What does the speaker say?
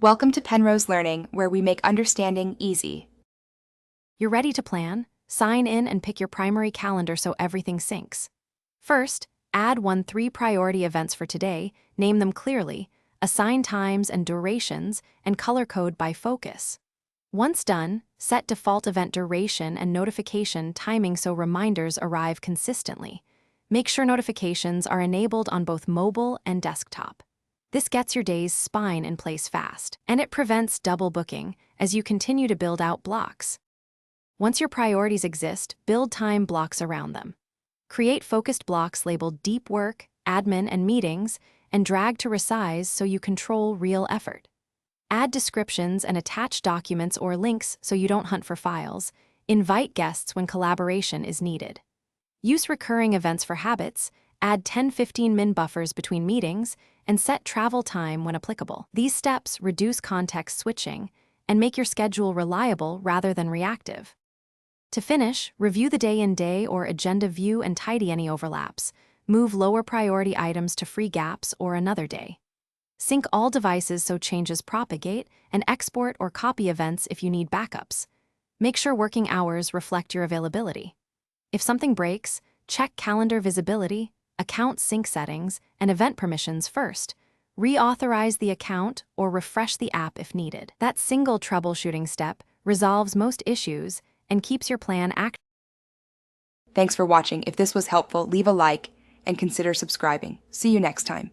Welcome to Penrose Learning, where we make understanding easy. You're ready to plan? Sign in and pick your primary calendar so everything syncs. First, add 3 priority events for today, name them clearly, assign times and durations, and color code by focus. Once done, set default event duration and notification timing so reminders arrive consistently. Make sure notifications are enabled on both mobile and desktop. This gets your day's spine in place fast, and it prevents double booking as you continue to build out blocks. Once your priorities exist, build time blocks around them. Create focused blocks labeled Deep Work, Admin, and Meetings, and drag to resize so you control real effort. Add descriptions and attach documents or links so you don't hunt for files. Invite guests when collaboration is needed. Use recurring events for habits, add 10-15 min buffers between meetings, and set travel time when applicable. These steps reduce context switching and make your schedule reliable rather than reactive. To finish, review the day-in-day or agenda view and tidy any overlaps. Move lower priority items to free gaps or another day. Sync all devices so changes propagate, and export or copy events if you need backups. Make sure working hours reflect your availability. If something breaks, check calendar visibility, account sync settings, and event permissions first. Reauthorize the account or refresh the app if needed. That single troubleshooting step resolves most issues and keeps your plan active. Thanks for watching. If this was helpful, leave a like and consider subscribing. See you next time.